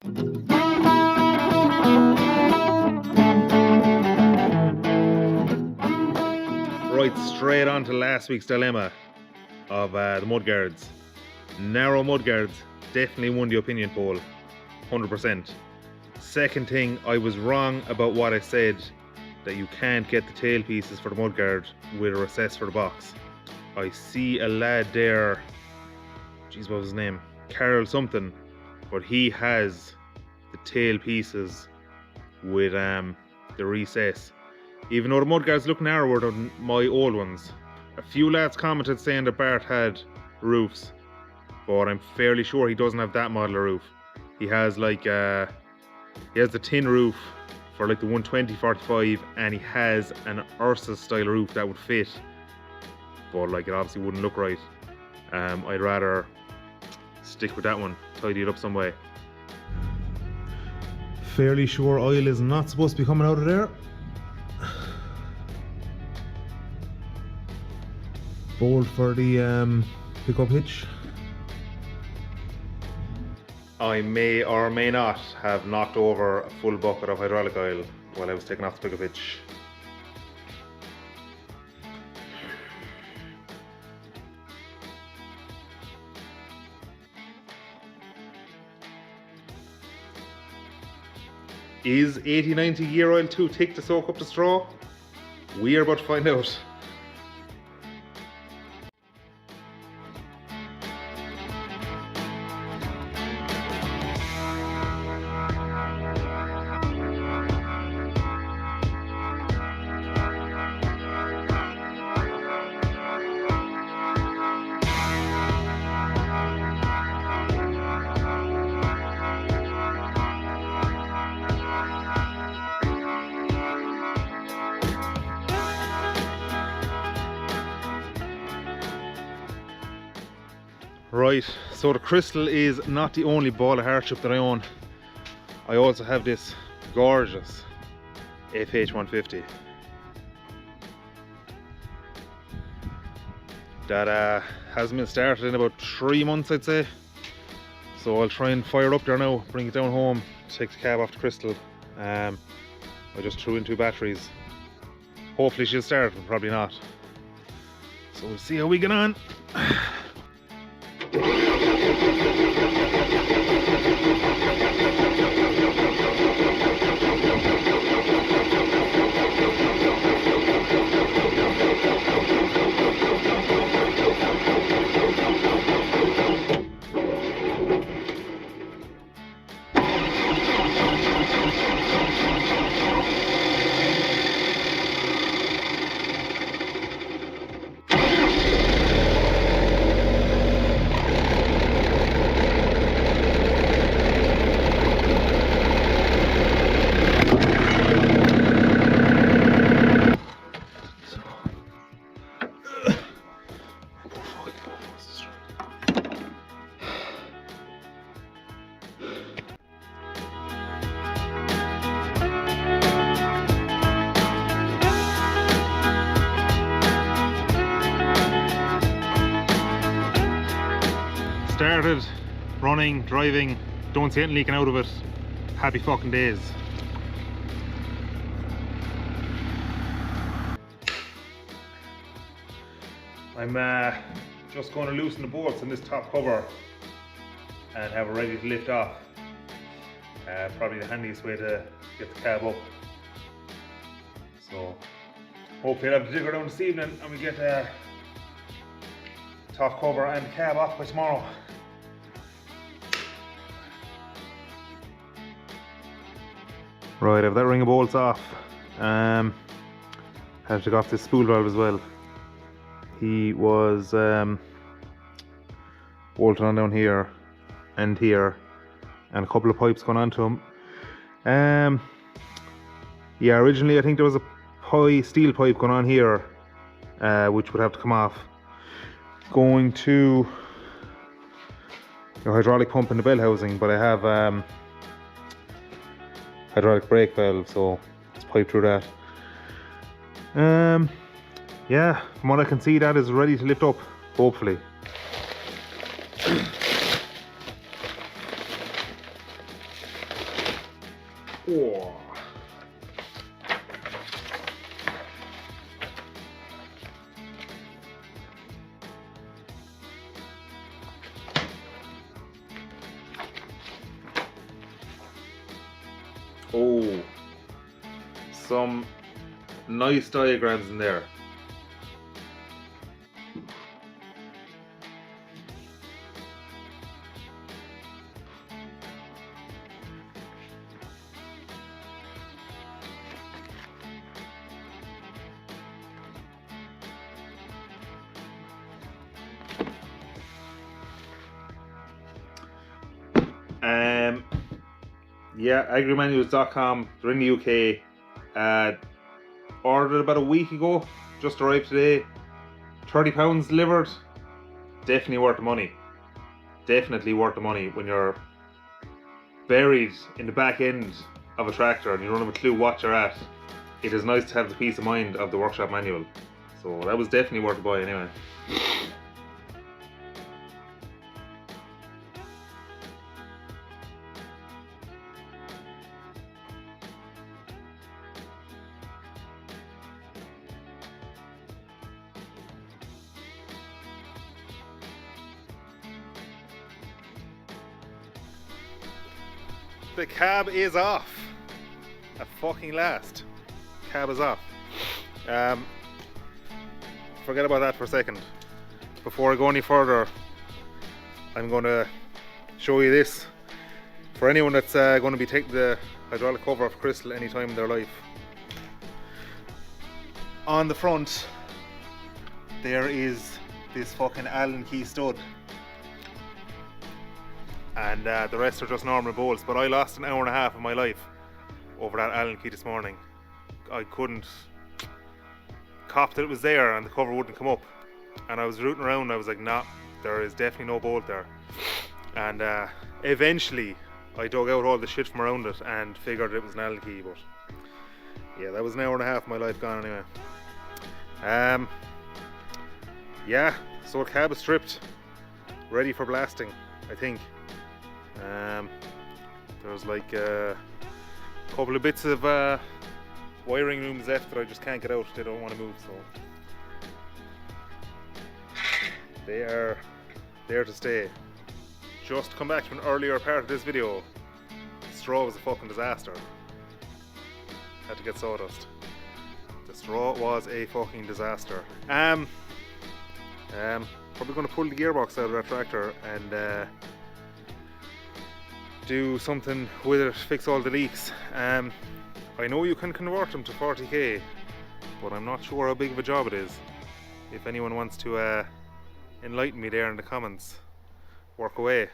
Right, straight on to last week's dilemma of the mudguards. Narrow mudguards definitely won the opinion poll, 100%. Second thing, I was wrong about what I said, that you can't get the tail pieces for the mudguard with a recess for the box. I see a lad there, geez, what was his name? Carol something, but he has the tail pieces with the recess. Even though the mudguards look narrower than my old ones. A few lads commented saying that Bart had roofs, but I'm fairly sure he doesn't have that model of roof. He has like he has the tin roof for like the 120/45, and he has an Ursa style roof that would fit, but like it obviously wouldn't look right. I'd rather stick with that one, tidy it up some way. Fairly sure oil is not supposed to be coming out of there. Bolt for the pickup hitch. I may or may not have knocked over a full bucket of hydraulic oil while I was taking off the pickup hitch. Is 80-90 gear oil too thick to soak up the straw? We are about to find out. Right, so the crystal is not the only ball of hardship that I own. I also have this gorgeous FH150 that hasn't been started in about 3 months, I'd say. So I'll try and fire it up there now, bring it down home, take the cab off the crystal. I just threw in 2 batteries. Hopefully she'll start, but probably not. So we'll see how we get on. Started, running, driving, don't see anything leaking out of it. Happy fucking days. I'm just going to loosen the bolts in this top cover and have it ready to lift off. Probably the handiest way to get the cab up. So hopefully I'll have to dig her down this evening and we get top cover and the cab off by tomorrow. Right, I have that ring of bolts off. Had to take off this spool valve as well. He was bolted on down here and here, and a couple of pipes going onto him. Yeah, originally I think there was a steel pipe going on here, which would have to come off, going to your hydraulic pump in the bell housing, but I have hydraulic brake valve, so it's piped through that. Yeah, from what I can see, that is ready to lift up, hopefully. Oh. Oh, some nice diagrams in there. Yeah, agrimanuals.com. They're in the UK. Ordered about a week ago. Just arrived today. £30 delivered. Definitely worth the money. Definitely worth the money when you're buried in the back end of a tractor and you don't have a clue what you're at. It is nice to have the peace of mind of the workshop manual. So that was definitely worth the buy anyway. The cab is off. At fucking last. Cab is off. Forget about that for a second. Before I go any further, I'm going to show you this. For anyone that's going to be taking the hydraulic cover off Crystal any time in their life. On the front, there is this fucking Allen key stud. And the rest are just normal bolts, but I lost an hour and a half of my life over that Allen key this morning. I couldn't cop that it was there and the cover wouldn't come up, and I was rooting around. I was like, nah, there is definitely no bolt there. And eventually I dug out all the shit from around it and figured it was an Allen key. But yeah, that was an hour and a half of my life gone anyway. Yeah, so the cab is stripped, ready for blasting, I think. There's like a couple of bits of wiring rooms left that I just can't get out. They don't want to move, so they are there to stay. Just come back to an earlier part of this video. The straw was a fucking disaster. Had to get sawdust. The straw was a fucking disaster. Probably going to pull the gearbox out of that tractor and do something with it, fix all the leaks. I know you can convert them to 40k, but I'm not sure how big of a job it is. If anyone wants to enlighten me there in the comments, work away.